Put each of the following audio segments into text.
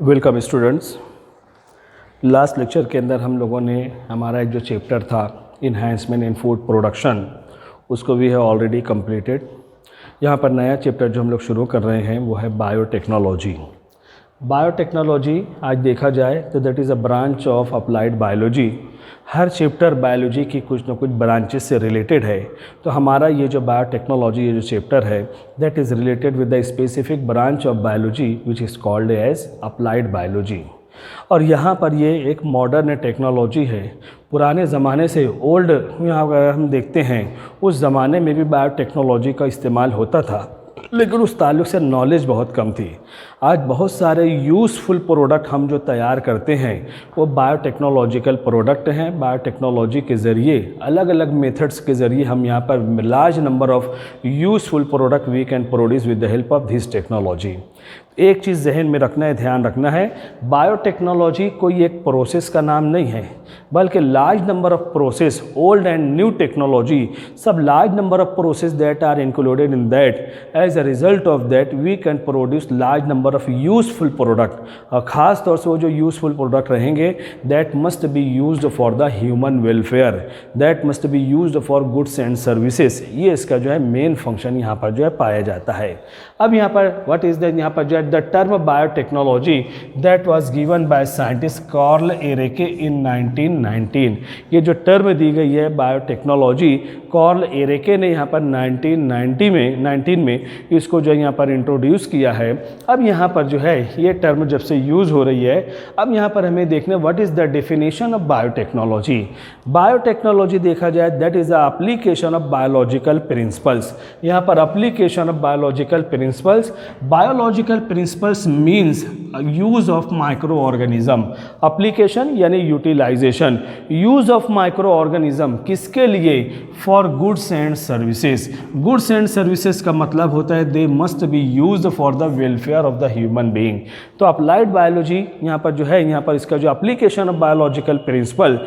Welcome students. Last lecture के अंदर हम लोगों ने हमारा एक जो चैप्टर था इन्हांसमेंट इन फूड प्रोडक्शन उसको भी है ऑलरेडी कंप्लीटेड। यहाँ पर नया चैप्टर जो हम लोग शुरू कर रहे हैं वो है बायोटेक्नोलॉजी। बायोटेक्नोलॉजी आज देखा जाए तो that is a branch of applied biology. Her chapter biology की कुछ ना कुछ ब्रांचेस से रिलेटेड है। तो हमारा ये जो बायोटेक्नोलॉजी ये जो चैप्टर है that is related with the specific branch of biology which is called as applied biology. और यहाँ पर ये एक मॉडर्न टेक्नोलॉजी है। पुराने ज़माने से ओल्ड यहाँ अगर हम देखते हैं उस ज़माने में भी बायोटेक्नोलॉजी का इस्तेमाल होता था, लेकिन उस ताल्लुक़ से नॉलेज बहुत कम थी। आज बहुत सारे यूज़फुल प्रोडक्ट हम जो तैयार करते हैं वो बायोटेक्नोलॉजिकल प्रोडक्ट हैं। बायोटेक्नोलॉजी के ज़रिए अलग अलग मेथड्स के ज़रिए हम यहाँ पर large number of useful product we can produce with the help of this technology. एक चीज़ जहन में रखना है, ध्यान रखना है, बायोटेक्नोलॉजी कोई एक प्रोसेस का नाम नहीं है, बल्कि large number of process, old and new technology, सब large number of process that are included in that. As a result of that we can produce large number of useful product. और ख़ास तौर से वो जो यूज़फुल प्रोडक्ट रहेंगे that must be used for the human welfare, that must be used for goods and services. ये इसका जो है मेन फंक्शन यहाँ पर जो है पाया जाता है। अब यहाँ पर व्हाट इज़ द, यहाँ पर जो है the term biotechnology that was given by scientist Karl Ereky in 1919। ये जो टर्म दी गई है बायोटेक्नोलॉजी, कार्ल एरेके ने यहाँ पर 1919 में इसको जो यहाँ पर इंट्रोड्यूस किया है। अब यहाँ पर जो है ये टर्म जब से यूज़ हो रही है, अब यहाँ पर हमें देखना what is the definition of biotechnology. Biotechnology देखा जाए that is the application of biological principles. यहाँ पर application of biological principles, biological principles means use of micro organism. Application यानी utilisation, use of micro organism किसके लिए? For goods and services. Goods and services का मतलब होता है they must be used for the welfare of the human being. तो applied biology यहाँ पर जो है, यहाँ पर इसका जो application of biological principle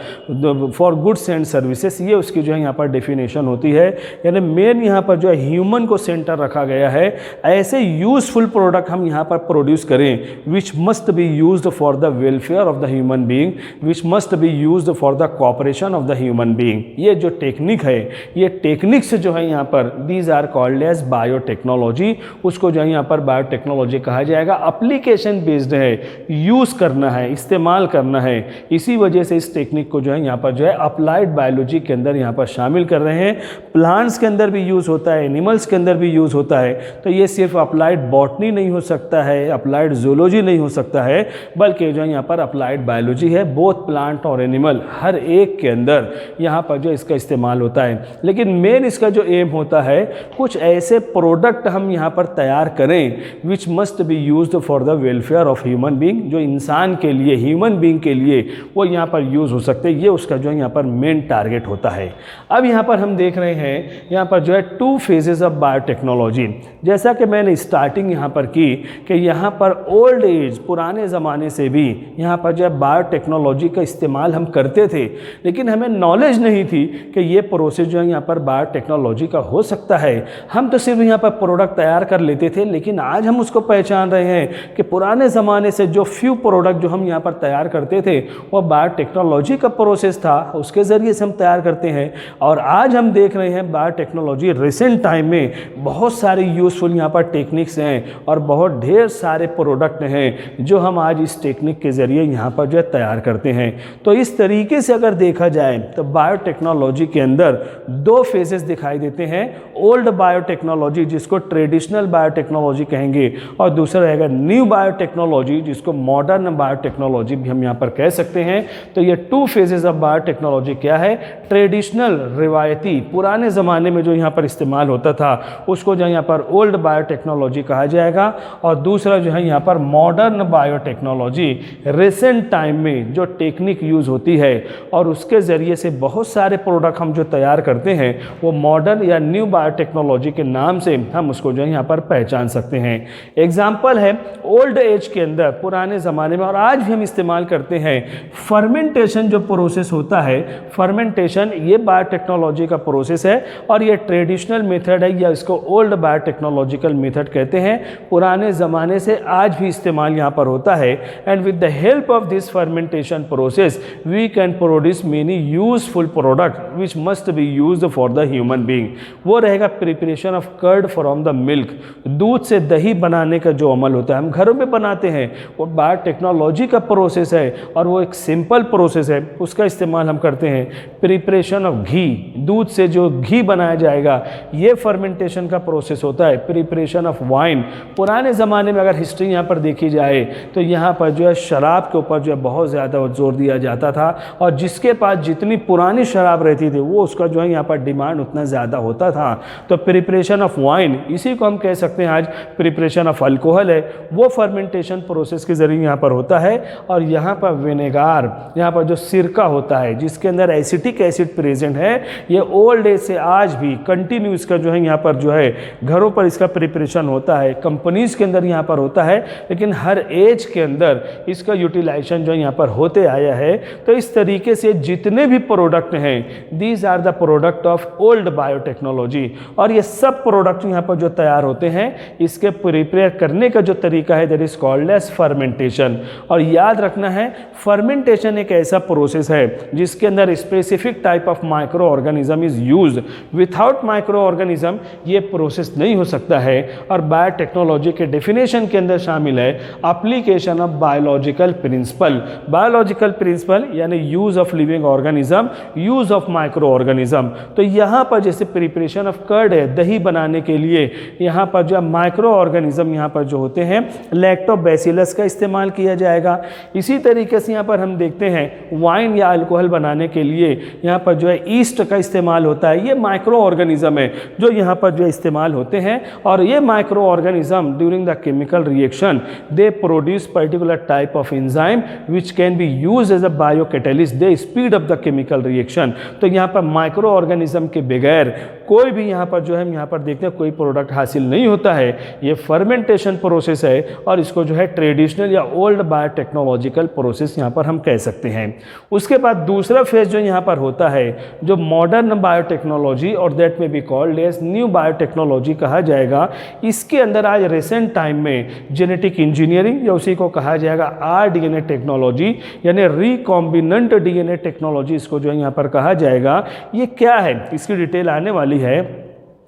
for goods and services, ये उसकी जो है यहाँ पर डेफिनेशन होती है। यानी मेन यहाँ पर जो है ह्यूमन को सेंटर रखा गया है। ऐसे यूजफुल प्रोडक्ट हम यहाँ पर प्रोड्यूस करें which must be used for the welfare of the human being, which must be used for the cooperation of the human being. ये जो टेक्निक है, ये टेक्निक्स जो है यहाँ पर these are called as biotechnology. उसको जो है यहाँ पर बायोटेक्नोलॉजी कहा जाएगा। एप्लीकेशन बेस्ड है, यूज़ करना है, इस्तेमाल करना है। इसी वजह से इस टेक्निक को जो है यहाँ पर जो है अप्लाइड बायोलॉजी के अंदर यहाँ पर शामिल कर रहे हैं। प्लांट्स के अंदर भी यूज़ होता है, एनिमल्स के अंदर भी यूज़ होता है। तो ये सिर्फ अप्लाइड बॉटनी नहीं हो सकता है, अप्लाइड जूलॉजी नहीं हो सकता है, बल्कि जो यहाँ पर अप्लाइड बायोलॉजी है। बोथ प्लांट और एनिमल हर एक के अंदर यहाँ पर जो इसका इस्तेमाल होता है। लेकिन मेन इसका जो एम होता है कुछ ऐसे प्रोडक्ट हम यहाँ पर तैयार करें which must be used for the welfare of human being, जो इंसान के लिए, ह्यूमन बीइंग के लिए वो यहाँ पर यूज़ हो सकते हैं। ये उसका जो है यहाँ पर मेन टारगेट होता है। अब यहाँ पर हम देख रहे हैं यहाँ पर जो है 2 फेजेस ऑफ बायोटेक्नोलॉजी। जैसा कि मैंने स्टार्टिंग यहाँ पर की कि यहाँ पर ओल्ड एज, पुराने ज़माने से भी यहाँ पर जो है बायोटेक्नोलॉजी का इस्तेमाल हम करते थे, लेकिन हमें नॉलेज नहीं थी कि ये प्रोसेस जो है यहाँ पर बायोटेक्नोलॉजी का हो सकता है। हम तो सिर्फ यहाँ पर प्रोडक्ट तैयार कर लेते थे, लेकिन आज हम उसको पहचान रहे हैं कि पुराने ज़माने से जो फ्यू प्रोडक्ट जो हम यहाँ पर तैयार करते थे वो बायोटेक्नोलॉजी का प्रोसेस था, उसके ज़रिए से हम तैयार करते हैं। और आज हम देख रहे हैं बायोटेक्नोलॉजी रिसेंट टाइम में बहुत सारे यूज़फुल यहाँ पर टेक्निक्स हैं और बहुत ढेर सारे प्रोडक्ट हैं जो हम आज इस टेक्निक के ज़रिए यहाँ पर जो है तैयार करते हैं। तो इस तरीके से अगर देखा जाए तो बायोटेक्नोलॉजी के अंदर 2 फेजेस दिखाई देते हैं। ओल्ड बायोटेक्नोलॉजी जिसको ट्रेडिशनल बायोटेक्नोलॉजी कहेंगे, और दूसरा रहेगा न्यू बायोटेक्नोलॉजी जिसको मॉडर्न बायोटेक्नोलॉजी भी हम यहाँ पर कह सकते हैं। तो ये 2 फेजेस ऑफ बायोटेक्नोलॉजी क्या है? ट्रेडिशनल, रिवायती, पुराने ज़माने में जो यहाँ पर इस्तेमाल होता था उसको जो यहाँ पर ओल्ड बायोटेक्नोलॉजी कहा जाएगा, और दूसरा जो है यहाँ पर मॉडर्न बायोटेक्नोलॉजी, रिसेंट टाइम में जो टेक्निक यूज़ होती है और उसके ज़रिए से बहुत सारे प्रोडक्ट हम जो तैयार करते हैं वो मॉडर्न या न्यू बायोटेक्नोलॉजी के नाम से हम उसको जो है यहाँ पर पहचान सकते हैं। एग्जाम्पल है ओल्ड एज के अंदर, पुराने ज़माने में और आज भी हम इस्तेमाल करते हैं, फर्मेंटेशन जो प्रोसेस होता है, फर्मेंटेशन ये बायोटेक्नोलॉजी का प्रोसेस है और ये ट्रेडिशनल मेथड है या इसको ओल्ड बायोटेक्नोलॉजिकल मेथड कहते हैं। पुराने ज़माने से आज भी इस्तेमाल यहाँ पर होता है। And with the help of this fermentation process we can produce many useful product which must be used for the human being. वो रहेगा preparation of curd from the milk, दूध से दही बनाने का जो अमल होता है हम घरों में बनाते हैं, वो बायोटेक्नोलॉजी का प्रोसेस है और वो एक सिंपल प्रोसेस है, उसका इस्तेमाल हम करते हैं। प्रिपरेशन ऑफ घी, दूध से जो घी बनाया जाएगा ये फर्मेंटेशन का प्रोसेस होता है। प्रिपरेशन ऑफ वाइन, पुराने ज़माने में अगर हिस्ट्री यहाँ पर देखी जाए तो यहाँ पर जो है शराब के ऊपर जो है बहुत ज़्यादा जोर दिया जाता था और जिसके पास जितनी पुरानी शराब रहती थी वो उसका जो है यहाँ पर डिमांड उतना ज़्यादा होता था। तो प्रिपरेशन ऑफ वाइन, इसी को हम कह सकते हैं आज प्रिपरेशन ऑफ अल्कोहल है, वो फर्मेंटेशन प्रोसेस के ज़रिए यहाँ पर होता है। और यहाँ पर विनेगार, यहाँ पर जो सिरका होता है जिसके अंदर एसिटिक एसिड प्रेजेंट है, ये ओल्ड एज से आज भी कंटिन्यू इसका जो है यहाँ पर जो है घरों पर इसका प्रिपरेशन होता है, कंपनीज के अंदर यहाँ पर होता है, लेकिन हर एज के अंदर इसका यूटिलाइजेशन जो यहाँ पर होते आया है। तो इस तरीके से जितने भी प्रोडक्ट हैं these are the product of old biotechnology, और ये सब प्रोडक्ट यहाँ पर जो तैयार होते हैं इसके प्रिपेयर करने का जो तरीका है that is called as fermentation. और याद रखना है फर्मेंटेशन एक ऐसा प्रोसेस है जिसके अंदर specific type of micro organism is used, without micro organism ये प्रोसेस नहीं हो सकता है। और बायोटेक्नोलॉजी के डेफिनेशन के अंदर शामिल है application of biological principle, biological principle यानी use of living organism, use of micro organism. तो यहाँ पर जैसे प्रिपरेशन ऑफ कर्ड है, दही बनाने के लिए यहाँ पर जो माइक्रो ऑर्गेनिज्म यहाँ पर जो होते हैं लैक्टोबैसिलस का इस्तेमाल किया जाएगा। इसी तरीके से यहाँ पर हम देखते हैं वाइन या अल्कोहल बनाने के लिए यहाँ पर जो है ईस्ट का इस्तेमाल होता है, ये माइक्रो ऑर्गेनिज्म है जो यहाँ पर जो इस्तेमाल होते हैं। और ये micro organism during the chemical reaction they produce particular type of enzyme which can be use as a biocatalyst, they speed up the chemical reaction. तो यहाँ पर माइक्रो ऑर्गेनिज्म के बगैर कोई भी यहाँ पर जो है हम यहाँ पर देखते हैं कोई प्रोडक्ट हासिल नहीं होता है। ये फर्मेंटेशन प्रोसेस है और इसको जो है ट्रेडिशनल या ओल्ड बायोटेक्नोलॉजिकल प्रोसेस यहाँ पर हम कह सकते हैं। उसके बाद दूसरा फेज जो यहाँ पर होता है जो मॉडर्न बायोटेक्नोलॉजी और दैट में be called as new biotechnology कहा जाएगा। इसके अंदर आज रिसेंट टाइम में जेनेटिक इंजीनियरिंग या उसी को कहा जाएगा RDNA टेक्नोलॉजी यानी रिकॉम्बिनेंट DNA टेक्नोलॉजी इसको जो है यहाँ पर कहा जाएगा। ये क्या है इसकी डिटेल आने वाली है।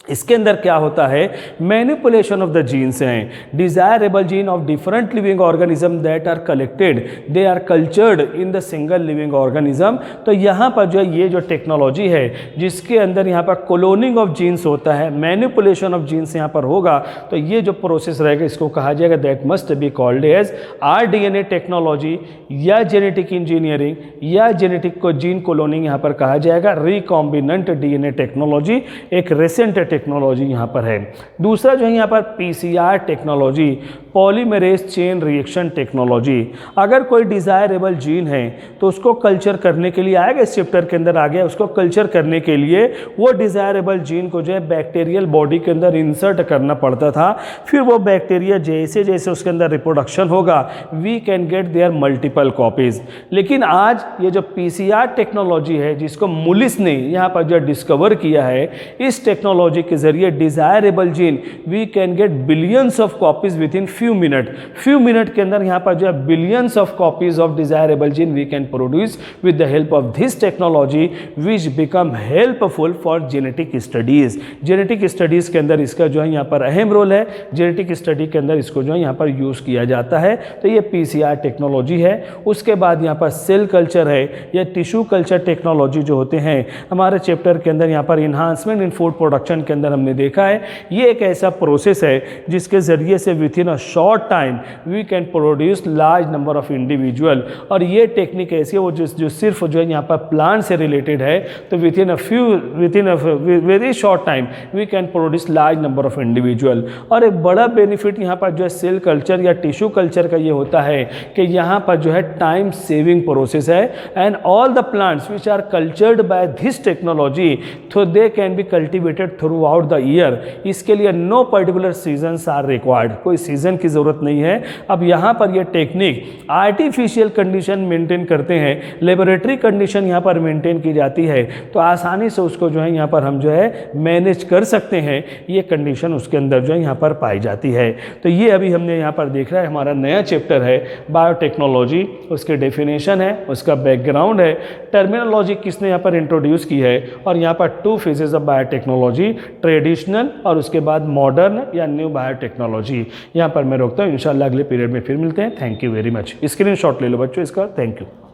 इसके अंदर क्या होता है, मैनिपुलेशन ऑफ द जीन्स हैं, desirable gene of different living organism that are collected, they are cultured in the single living organism. तो यहाँ पर जो ये जो टेक्नोलॉजी है जिसके अंदर यहाँ पर क्लोनिंग ऑफ जीन्स होता है, मैनिपुलेशन ऑफ जीन्स यहाँ पर होगा, तो ये जो प्रोसेस रहेगा इसको कहा जाएगा that must be called as RDNA technology या जेनेटिक इंजीनियरिंग या जेनेटिक को जीन क्लोनिंग यहाँ पर कहा जाएगा रिकॉम्बिनेंट DNA टेक्नोलॉजी, एक रिसेंट टेक्नोलॉजी यहाँ पर है। दूसरा जो है यहाँ पर PCR technology, polymerase chain reaction technology. अगर कोई डिजायरेबल जीन है तो उसको कल्चर करने के लिए आएगा, इस चैप्टर के अंदर आ गया, उसको कल्चर करने के लिए वो डिजायरेबल जीन को जो है बैक्टीरियल बॉडी के अंदर इंसर्ट करना पड़ता था। फिर वो बैक्टीरिया जैसे जैसे उसके अंदर रिप्रोडक्शन होगा we can get their multiple copies. लेकिन आज ये जो PCR टेक्नोलॉजी है जिसको मुलिस ने यहाँ पर जो डिस्कवर किया है, इस टेक्नोलॉजी के जरिए desirable gene we can get billions of copies within few minute के अंदर यहाँ पर जो है billions of copies of desirable gene we can produce with the help of this technology which become helpful for genetic studies. Genetic studies के अंदर इसका जो है यहाँ पर अहम रोल है, जेनेटिक स्टडी के अंदर इसको जो है यहाँ पर यूज किया जाता है। तो ये PCR टेक्नोलॉजी है। उसके बाद यहाँ पर सेल कल्चर है या टिश्यू कल्चर टेक्नोलॉजी जो होते हैं हमारे चैप्टर के अंदर यहाँ पर इन्हांसमेंट इन फूड प्रोडक्शन के अंदर हमने देखा है। ये एक ऐसा प्रोसेस है जिसके ज़रिए से within a short time we can produce large number of individual. और ये टेक्निक ऐसी है वो जो सिर्फ जो है यहाँ पर प्लांट से रिलेटेड है, तो within a very short time we can produce large number of individual. और एक बड़ा बेनिफिट यहाँ पर जो है सेल कल्चर या टिश्यू कल्चर का ये होता है कि यहाँ पर जो है टाइम सेविंग प्रोसेस है, and all the plants which are cultured by this technology तो they can be cultivated throughout the year. इसके लिए no particular seasons are required, कोई सीजन की ज़रूरत नहीं है। अब यहाँ पर ये टेक्निक आर्टिफिशियल कंडीशन मेंटेन करते हैं, लेबोरेटरी कंडीशन यहाँ पर मेंटेन की जाती है, तो आसानी से उसको जो है यहाँ पर हम जो है मैनेज कर सकते हैं। ये कंडीशन उसके अंदर जो है यहाँ पर पाई जाती है। तो ये अभी हमने यहाँ पर देख रहा है हमारा नया चैप्टर है बायोटेक्नोलॉजी, उसके डेफिनेशन है, उसका बैकग्राउंड है, टर्मिनोलॉजी किसने यहाँ पर इंट्रोड्यूस की है, और यहाँ पर 2 फेजेस ऑफ बायोटेक्नोलॉजी, ट्रेडिशनल और उसके बाद मॉडर्न या न्यू बायोटेक्नोलॉजी। यहाँ पर मैं रोकता हूँ, इंशाल्लाह अगले पीरियड में फिर मिलते हैं। Thank you very much. Screenshot ले लो बच्चों इसका। Thank you.